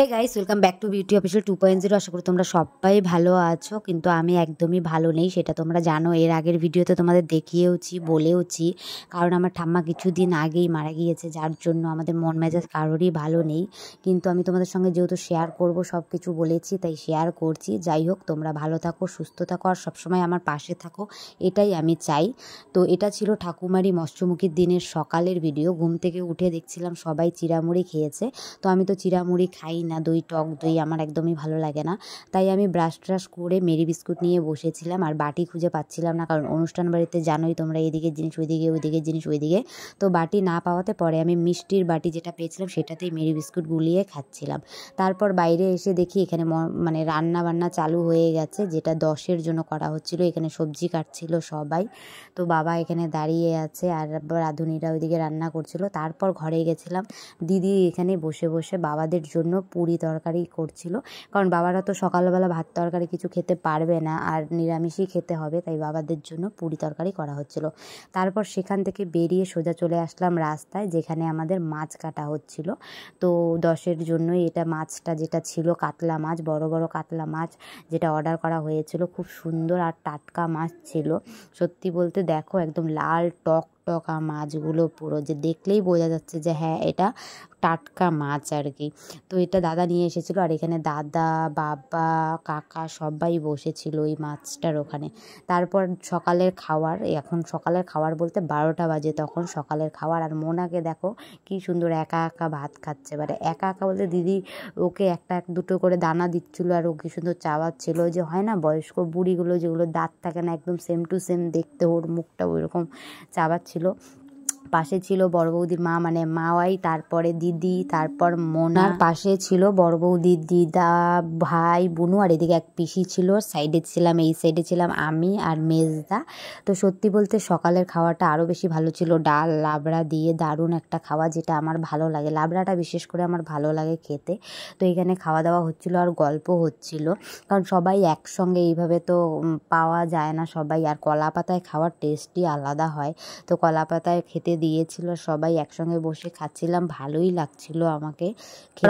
Hey guys, welcome back to beauty official 2.0। আশা করি তোমরা সবাই ভালো আছো, কিন্তু আমি একদমই ভালো নেই, সেটা তোমরা জানো। এর আগের ভিডিওতে তোমাদের দেখিয়েওছি, বলেওছি, কারণ আমার ঠাম্মা কিছুদিন আগেই মারা গিয়েছে, যার জন্য আমাদের মন মেজাজ কারোরই ভালো নেই। কিন্তু আমি তোমাদের সঙ্গে যেহেতু শেয়ার করব, সব কিছু বলেছি, তাই শেয়ার করছি। যাই হোক, তোমরা ভালো থাকো, সুস্থ থাকো, আর সবসময় আমার পাশে থাকো, এটাই আমি চাই। তো এটা ছিল ঠাকুমারি মৎস্যমুখীর দিনের সকালের ভিডিও। ঘুম থেকে উঠে দেখছিলাম সবাই চিড়ামুড়ি খেয়েছে। তো আমি তো চিড়ামুড়ি খাই না, দই, টক দই আমার একদমই ভালো লাগে না। তাই আমি ব্রাশ ট্রাশ করে মেরি বিস্কুট নিয়ে বসেছিলাম, আর বাটি খুঁজে পাচ্ছিলাম না, কারণ অনুষ্ঠান বাড়িতে জানোই তোমরা, এদিকের জিনিস ওইদিকে, ওইদিকের জিনিস ওইদিকে। তো বাটি না পাওয়াতে পরে আমি মিষ্টির বাটি যেটা পেয়েছিলাম সেটাতেই মেরি বিস্কুট গুলিয়ে খাচ্ছিলাম। তারপর বাইরে এসে দেখি এখানে মানে রান্না বান্না চালু হয়ে গেছে, যেটা 10-এর জন্য করা হচ্ছিল। এখানে সবজি কাটছিল সবাই। তো বাবা এখানে দাঁড়িয়ে আছে, আর রাঁধুনিরা ওইদিকে রান্না করছিল। তারপর ঘরে গেছিলাম, দিদি এখানে বসে বসে বাবাদের জন্য পুরি তরকারি করছিল, কারণ বাবারা তো সকালবেলা ভাত তরকারি কিছু খেতে পারবে না, আর নিরামিষই খেতে হবে, তাই বাবাদের জন্য পুরি তরকারি করা হচ্ছিল। তারপর সেখান থেকে বেরিয়ে সোজা চলে আসলাম রাস্তায়, যেখানে আমাদের মাছ কাটা হচ্ছিল। তো 10-এর জন্যই এটা মাছটা যেটা ছিল, কাতলা মাছ, বড় বড় কাতলা মাছ, যেটা অর্ডার করা হয়েছিল। খুব সুন্দর আর টাটকা মাছ ছিল। সত্যি বলতে দেখো, একদম লাল টক টকা মাছগুলো, পুরো যে দেখলেই বোঝা যাচ্ছে যে হ্যাঁ, এটা টাটকা মাছ আর কি। তো এটা দাদা নিয়ে এসেছিলো, আর এখানে দাদা, বাবা, কাকা সবাই বসেছিল ওই মাছটার ওখানে। তারপর সকালের খাবার, এখন সকালের খাবার বলতে 12টা বাজে তখন সকালের খাবার। আর মোনাকে দেখো কি সুন্দর একা একা ভাত খাচ্ছে, মানে একা একা বলতে দিদি ওকে একটা দুটো করে দানা দিচ্ছিলো, আর ও কি সুন্দর চাওয়াচ্ছিল। যে হয় না বয়স্ক বুড়িগুলো, যেগুলো দাঁত থাকে না, একদম সেম টু সেম দেখতে, ওর মুখটা ওইরকম চাওয়াচ্ছিল। পাশে ছিল বড় বৌদির মা, মানে মাওয়াই, তারপরে দিদি, তারপর মোনার পাশে ছিল বড় বৌদির দিদা, ভাই, বুনু, আর এদিকে এক পিসি ছিল। সাইডে ছিলাম, এই সাইডে ছিলাম আমি আর মেজদা। তো সত্যি বলতে সকালের খাওয়াটা আরও বেশি ভালো ছিল। ডাল লাবড়া দিয়ে দারুণ একটা খাওয়া, যেটা আমার ভালো লাগে, লাবড়াটা বিশেষ করে আমার ভালো লাগে খেতে। তো এখানে খাওয়া দাওয়া হচ্ছিল আর গল্প হচ্ছিল, কারণ সবাই একসঙ্গে এইভাবে তো পাওয়া যায় না সবাই। আর কলা পাতায় খাওয়ার টেস্টই আলাদা হয়। তো কলা পাতায় খেতে দিয়েছিল, সবাই একসঙ্গে বসে খাচ্ছিলাম, ভালোই লাগছিল আমাকে।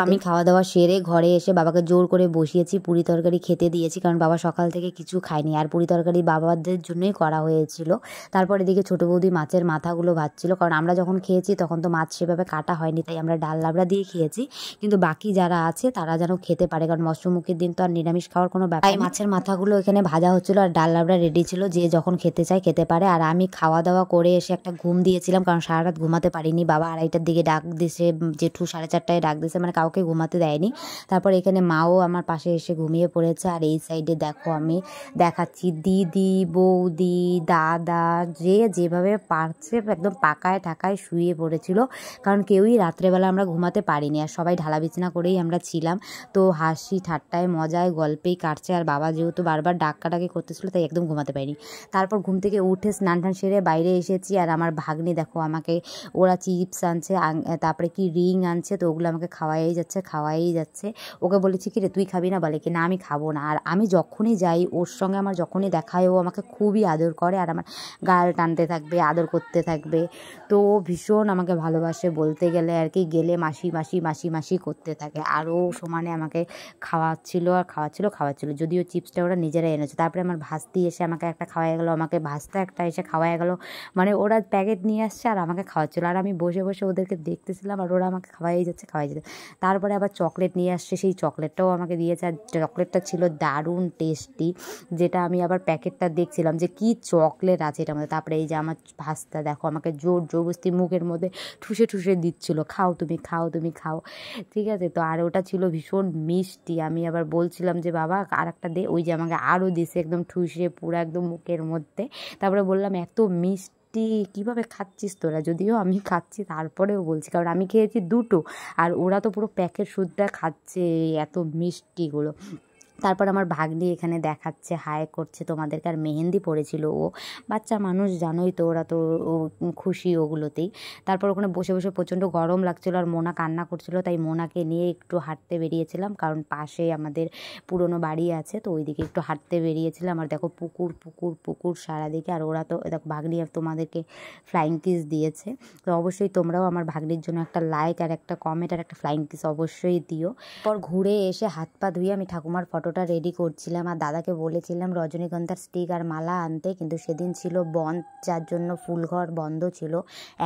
আমি খাওয়া দাওয়া সেরে ঘরে এসে বাবাকে জোর করে বসিয়েছি, পুরি তরকারি খেতে দিয়েছি, কারণ বাবা সকাল থেকে কিছু খায়নি, আর পুরি তরকারি বাবাদের জন্যই করা হয়েছিল। তারপর এদিকে ছোটো বৌদি মাছের মাথাগুলো ভাজছিল, কারণ আমরা যখন খেয়েছি তখন তো মাছ সেভাবে কাটা হয়নি, তাই আমরা ডাল লাবড়া দিয়ে খেয়েছি। কিন্তু বাকি যারা আছে তারা যেন খেতে পারে, কারণ মৎস্যমুখীর দিন তো আর নিরামিষ খাওয়ার কোনো ব্যাপার। তাই মাছের মাথাগুলো এখানে ভাজা হচ্ছিল, আর ডাল লাবড়া রেডি ছিল, যে যখন খেতে চায় খেতে পারে। আর আমি খাওয়া দাওয়া করে এসে একটা ঘুম দিয়েছিলাম, কারণ সারা রাত ঘুমাতে পারিনি। বাবা 2:30টার দিকে ডাক দিছে, জেঠু 4:30টায় ডাক দিছে, মানে কাউকে ঘুমাতে দেয়নি। তারপর এখানে মাও আমার পাশে এসে ঘুমিয়ে পড়েছে। আর এই সাইডে দেখো আমি দেখাচ্ছি, দিদি, বৌদি, দাদা, যে যেভাবে পারছে একদম পাকায় ঠাকায় শুয়ে পড়েছিল, কারণ কেউই রাত্রেবেলা আমরা ঘুমাতে পারিনি, আর সবাই ঢালা বিছানা করেই আমরা ছিলাম। তো হাসি ঠাট্টায় মজায় গল্পেই কাটছে, আর বাবা যেহেতু বারবার ডাকাডাকি করতেছিল, তাই একদম ঘুমাতে পারিনি। তারপর ঘুম থেকে উঠে স্নান টান সেরে বাইরে এসেছি, আর আমার ভাগ্নি দেখো আমাকে, ওরা চিপস আনছে, তারপরে কি রিং আনছে, তো ওগুলো আমাকে খাওয়াই যাচ্ছে। ওকে বলেছি কি রে, তুই খাবি না? বলে কি না, আমি খাবো না। আর আমি যখনই যাই ওর সঙ্গে, আমার যখনই দেখা হয়, ও আমাকে খুবই আদর করে, আর আমার গাল টানতে থাকবে, আদর করতে থাকবে। তো ও ভীষণ আমাকে ভালোবাসে বলতে গেলে আর কি, গেলে মাসি মাসি মাসি মাসি করতে থাকে। আর ও সমানে আমাকে খাওয়াচ্ছিল, যদিও চিপসটা ওরা নিজেরা এনেছে। তারপরে আমার ভাস্তি এসে আমাকে একটা খাওয়াই গেলো, আমাকে ভাস্তা একটা এসে খাওয়াই গেলো, মানে ওরা প্যাকেট নিয়ে আসছে আর আমাকে খাওয়াচ্ছিলো, আর আমি বসে বসে ওদেরকে দেখতেছিলাম, আর ওরা আমাকে খাওয়াই যাচ্ছে। তারপরে আবার চকলেট নিয়ে আসছে, সেই চকলেটটাও আমাকে দিয়েছে, আর চকলেটটা ছিল দারুণ টেস্টি, যেটা আমি আবার প্যাকেটটা দেখছিলাম যে কি চকলেট আছে এটার মধ্যে। তারপরে এই যে আমার ভাস্তা দেখো আমাকে জোর জবরদস্তি মুখের মধ্যে ঠুসে দিচ্ছিলো, খাও তুমি, ঠিক আছে। তো আর ওটা ছিল ভীষণ মিষ্টি। আমি আবার বলছিলাম যে বাবা আর একটা দে, ওই যে আমাকে আরও দিছে একদম ঠুসে পুরো একদম মুখের মধ্যে। তারপরে বললাম এত মিষ্টি কীভাবে খাচ্ছিস তোরা? যদিও আমি খাচ্ছি, তারপরেও বলছি, কারণ আমি খেয়েছি দুটো, আর ওরা তো পুরো প্যাকেট শুদ্ধা খাচ্ছে এত মিষ্টিগুলো। তারপর আমার ভাগ্নি এখানে দেখাচ্ছে, হাই করছে তোমাদেরকে, আর মেহেন্দি পড়েছিল ও, বাচ্চা মানুষ জানোই তো, ওরা তো খুশি ওগুলোতেই। তারপর ওখানে বসে বসে প্রচণ্ড গরম লাগছিলো আর মোনা কান্না করছিল, তাই মোনাকে নিয়ে একটু হাঁটতে বেরিয়েছিলাম, কারণ পাশে আমাদের পুরনো বাড়ি আছে, তো ওইদিকে একটু হাঁটতে বেরিয়েছিলাম। আর দেখো পুকুর পুকুর পুকুর সারাদিকে, আর ওরা তো দেখো ভাগ্নি তোমাদেরকে ফ্লাইং কিস দিয়েছে। তো অবশ্যই তোমরাও আমার ভাগ্নির জন্য একটা লাইক আর একটা কমেন্ট আর একটা ফ্লাইং কিস অবশ্যই দিও। পর ঘুরে এসে হাত পা ধুয়ে আমি ঠাকুমার ফটোটা রেডি করছিলাম, আর দাদাকে বলেছিলাম রজনীগন্ধার স্টিক আর মালা আনতে, কিন্তু সেদিন ছিল বন্ধ, যার জন্য ফুলঘর বন্ধ ছিল,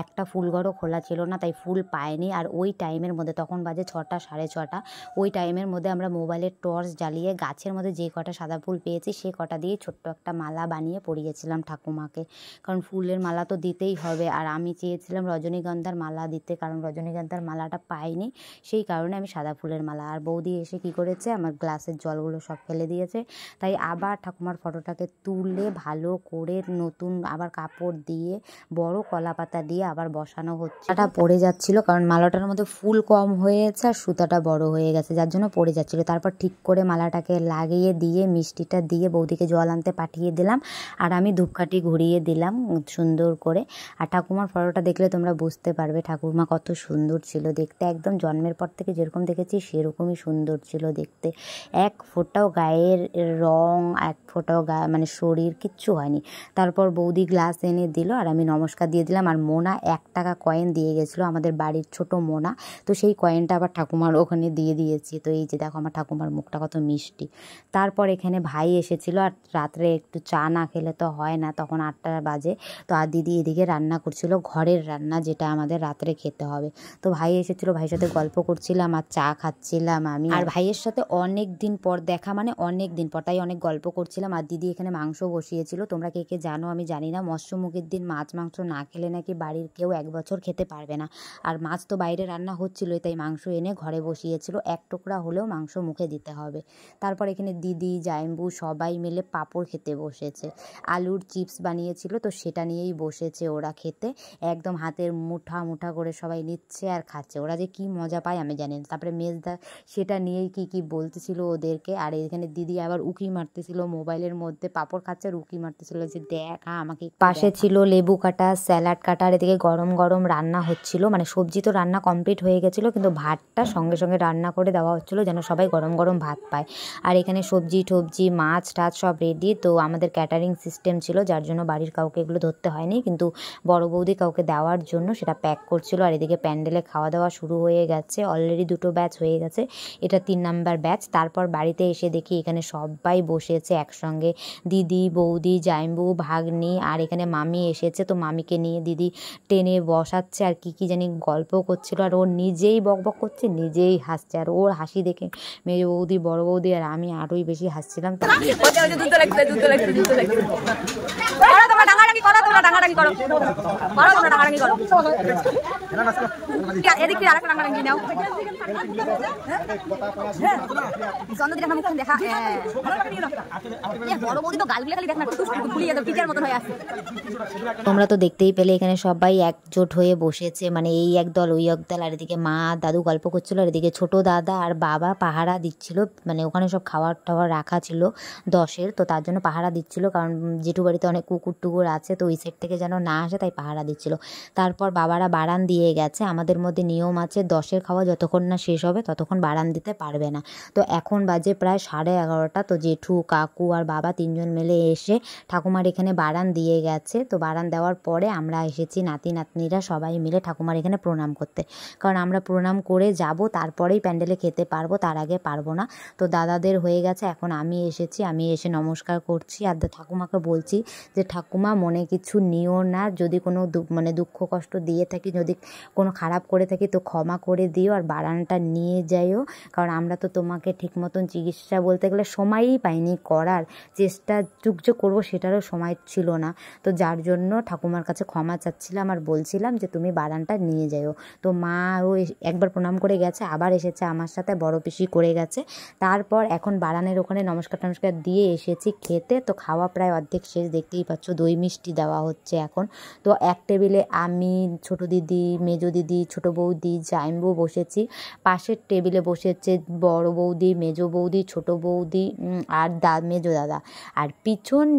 একটা ফুলঘরও খোলা ছিল না, তাই ফুল পায়নি। আর ওই টাইমের মধ্যে, তখন বাজে 6টা 6:30, ওই টাইমের মধ্যে আমরা মোবাইলের টর্চ জ্বালিয়ে গাছের মধ্যে যে কটা সাদা ফুল পেয়েছি সে কটা দিয়ে ছোট্ট একটা মালা বানিয়ে পরিয়েছিলাম ঠাকুমাকে, কারণ ফুলের মালা তো দিতেই হবে। আর আমি চেয়েছিলাম রজনীগন্ধার মালা দিতে, কারণ রজনীগন্ধার মালাটা পাইনি, সেই কারণে আমি সাদা ফুলের মালা। আর বৌদি এসে কি করেছে, আমার গ্লাসের জলগুলো সব ফেলে দিয়েছে, তাই আবার ঠাকুমার ফটোটাকে তুলে ভালো করে নতুন আবার কাপড় দিয়ে বড় কলা পাতা দিয়ে আবার বসানো হচ্ছে। এটা পড়ে যাচ্ছিল, কারণ মালাটার মধ্যে ফুল কম হয়েছে আর সুতাটা বড় হয়ে গেছে, যার জন্য পড়ে যাচ্ছিল। তারপর ঠিক করে মালাটাকে লাগিয়ে দিয়ে মিষ্টিটা দিয়ে বৌদিকে জল আনতে পাঠিয়ে দিলাম, আর আমি ধূপকাঠি ঘুরিয়ে দিলাম সুন্দর করে। আর ঠাকুমার ফটোটা দেখলে তোমরা বুঝতে পারবে ঠাকুমা কত সুন্দর ছিল দেখতে, একদম জন্মের পর থেকে যেরকম দেখেছি সেরকমই সুন্দর ছিল দেখতে, এক ফোঁটাও গায়ের রং, এক ফোঁটাও গায়ে মানে শরীর কিচ্ছু হয়নি। তারপর বৌদি গ্লাস এনে দিল আর আমি নমস্কার দিয়ে দিলাম। আর মোনা 1 টাকা কয়েন দিয়ে গেছিলো, আমাদের বাড়ির ছোট মোনা, তো সেই কয়েনটা আবার ঠাকুমার ওখানে দিয়ে দিয়েছি। তো এই যে দেখো আমার ঠাকুমার মুখটা কত মিষ্টি। তারপর এখানে ভাই এসেছিলো, আর রাত্রে একটু চা না খেলে তো হয় না, তখন 8টা বাজে। তো আর দিদি এদিকে রান্না করছিল, ঘরের রান্না যেটা আমাদের রাত্রে খেতে হবে। তো ভাই এসেছিলো, ভাইয়ের সাথে গল্প করছিলাম আর চা খাচ্ছিলাম আমি। আর ভাইয়ের সাথে অনেক দিন পর দেখা, মানে অনেক দিন পর, তাই অনেক গল্প করছিলাম। আর দিদি এখানে মাংস বসিয়েছিল, তোমরা কে কে জানো আমি জানি না, মৎস্যমুখীর দিন মাছ মাংস না খেলে নাকি বাড়ির কেউ 1 বছর খেতে পারবে না। আর মাছ তো বাইরে রান্না হচ্ছিলোই, তাই মাংস এনে ঘরে বসিয়েছিল, 1 টুকরা হলেও মাংস মুখে দিতে হবে। তারপর এখানে দিদি জাইম্বু সবাই মিলে পাঁপড় খেতে বসেছে, আলুর চিপস বানিয়েছিল, তো সেটা নিয়েই বসেছে ওরা খেতে, একদম হাতের মুঠা মুঠা করে সবাই নিচ্ছে আর খাচ্ছে, ওরা যে কি মজা পায় আমি জানি না। তারপরে মেজদা সেটা নিয়েই কি বলতেছিল ওদেরকে, আর এখানে দিদি আবার উকি মারতেছিল মোবাইলের মধ্যে, পাঁপড় খাচ্ছে আর উকি মারতেছিল যে দেখ আমাকে। পাশে ছিল লেবু কাটা, স্যালাড কাটা, আর এদিকে গরম গরম রান্না হচ্ছিল, মানে সবজি তো রান্না কমপ্লিট হয়ে গেছিলো, কিন্তু ভাতটা সঙ্গে সঙ্গে রান্না করে দেওয়া হচ্ছিলো যেন সবাই গরম গরম ভাত পায়। আর এখানে সবজি টবজি মাছ টাছ সব রেডি। তো আমাদের ক্যাটারিং সিস্টেম ছিল, যার জন্য বাড়ির কাউকে এগুলো ধরতে হয়নি, কিন্তু বড় বৌদি কাউকে দেওয়ার জন্য সেটা প্যাক করছিল। আর এদিকে প্যান্ডেলে খাওয়া দাওয়া শুরু হয়ে গেছে, অলরেডি 2টো ব্যাচ হয়ে গেছে, এটা 3 নাম্বার ব্যাচ। তারপর বাড়িতে এসে দেখি এখানে সবাই বসেছে একসঙ্গে, দিদি বৌদি জাইম্বু ভাগ্নি, আর এখানে মামি এসেছে, তো মামিকে নিয়ে দিদি টেনে বসাচ্ছে আর কি জানি গল্প করছিল, আর ও নিজেই বকবক করছে নিজেই হাসছে, আর ওর হাসি দেখে মেয়ে বৌদি বড় বৌদি আর আমি আরোই বেশি হাসছিলাম। তোমরা তো দেখতেই পেলে এখানে সবাই একজোট হয়ে বসেছে, মানে এই একদল ওই একদল, আর এদিকে মা দাদু গল্প করছিল, আর এদিকে ছোট দাদা আর বাবা পাহারা দিচ্ছিল, মানে ওখানে সব খাবার টাবার রাখা ছিল 10-এর, তো তার জন্য পাহারা দিচ্ছিল, কারণ জেঠু বাড়িতে অনেক কুকুর টুকুর আছে, তো ওই সাইড থেকে যেন না আসে তাই পাহারা দিচ্ছিল। তারপর বাবারা বারান দিয়ে গেছে, আমাদের মধ্যে নিয়ম আছে 10-এর খাওয়া যতক্ষণ না শেষ হবে ততক্ষণ বারান দিতে পারবে না। তো এখন বাজে প্রায় 11:30, তো জেঠু কাকু আর বাবা 3জন মিলে এসে ঠাকুমার এখানে বারান দিয়ে গেছে। তো বারান দেওয়ার পরে আমরা এসেছি নাতি নাতনিরা সবাই মিলে ঠাকুমার এখানে প্রণাম করতে, কারণ আমরা প্রণাম করে যাব তারপরেই প্যান্ডেলে খেতে পারবো, তার আগে পারবো না। তো দাদাদের হয়ে গেছে, এখন আমি এসেছি, আমি এসে নমস্কার করছি, আর ঠাকুমাকে বলছি যে ঠাকুমা মনে কিছু নিও না, যদি কোনো মানে দুঃখ কষ্ট দিয়ে থাকি, যদি কোনো খারাপ করে থাকি তো ক্ষমা করে দিও, আর বারানটা নিয়ে যাইও, কারণ আমরা তো তোমাকে ঠিক মতন চিকিৎসা বলতে গেলে সময়ই পাইনি করার, চেষ্টা যে করবো সেটারও সময় ছিল না, তো যার জন্য ঠাকুমার কাছে ক্ষমা চাচ্ছিলাম আর বলছিলাম যে তুমি বারানটা নিয়ে যাও। তো মা ও একবার প্রণাম করে গেছে, আবার এসেছে আমার সাথে, বড় পিসি করে গেছে। তারপর এখন বারানের ওখানে নমস্কার টমস্কার দিয়ে এসেছি খেতে, তো খাওয়া প্রায় অর্ধেক শেষ, দেখতেই পাচ্ছ দই মিষ্টি দেওয়া হচ্ছে এখন। তো এক টেবিলে আমি, ছোট দিদি, মেজো দিদি, ছোট বৌদি, জাইম্বু বসেছি, পাশের টেবিলে বসেছে বড় বৌদি, মেজো বৌদি, ছোট বৌদি আর মেজো দাদা। আর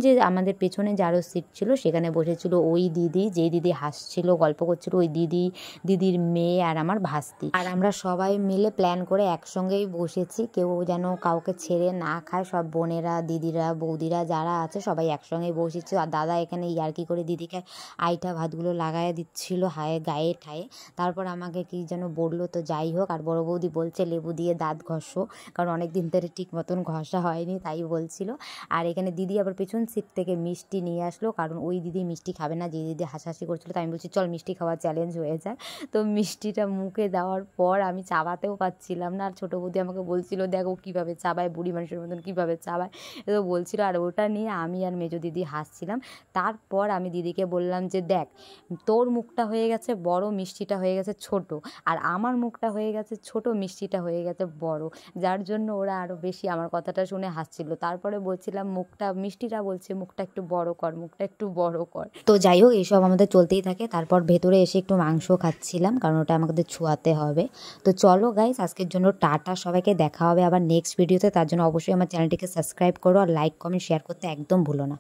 যে আমাদের পেছনে যে আরও সিট ছিল সেখানে বসেছিল ওই দিদি, যেই দিদি হাসছিল, গল্প করছিল, ওই দিদির মেয়ে আর আমার ভাস্তি। আর আমরা সবাই মিলে প্ল্যান করে একসঙ্গেই বসেছি, কেউ যেন কাউকে ছেড়ে না খায়। সব বোনেরা, দিদিরা, বৌদিরা যারা আছে সবাই একসঙ্গেই বসেছে। আর দাদা এখানে ইয়ার্কি করে দিদিকে আইটা ভাতগুলো লাগাইয়া দিচ্ছিল গায়ে ঠায়ে। তারপর আমাকে কি যেন বললো, তো যাই হোক। আর বড় বৌদি বলছে লেবু দিয়ে দাঁত ঘষো, কারণ অনেক দিন ধরে ঠিক মতন ঘষা হয়নি, তাই বলছিল। আর এখানে দিদি আবার পেছন সিট থেকে মিষ্টি নিয়ে আসলো, কারণ ওই দিদি মিষ্টি খাবে না, যে দিদি হাসাহাসি করছিল। তাই আমি বলছি চল মিষ্টি খাওয়ার চ্যালেঞ্জ হয়ে যায়। তো মিষ্টিটা মুখে দেওয়ার পর আমি চাবাতেও পাচ্ছিলাম না। আর ছোটো বৌদি আমাকে বলছিল দেখো কীভাবে চাবায়, বুড়ি মানুষের মতন কীভাবে চাবায়, তো বলছিল। আর ওটা নিয়ে আমি আর মেজো দিদি হাসছিলাম। তারপর আমি দিদিকে বললাম যে দেখ, তোর মুখটা হয়ে গেছে বড়, মিষ্টিটা হয়ে গেছে ছোট, আর আমার মুখটা হয়ে গেছে ছোট, মিষ্টিটা হয়ে গেছে বড়, যার জন্য ওরা আরও বেশি আমার কথাটা শুনে হাসছিল। তারপরে বলছিলাম মিষ্টিটা বলছে মুখটা একটু বড় কর, মুখটা একটু বড় কর। তো যাই হোক, এইসব আমাদের চলতেই থাকে। তারপর ভেতরে এসে একটু মাংস খাচ্ছিলাম, কারণ ওটা আমাদের ছোঁয়াতে হবে। তো চলো গাইস, আজকের জন্য টাটা, সবাইকে দেখা হবে আবার নেক্সট ভিডিওতে। তার জন্য অবশ্যই আমার চ্যানেলটিকে সাবস্ক্রাইব করো, আর লাইক কমেন্ট শেয়ার করতে একদম ভুলো না।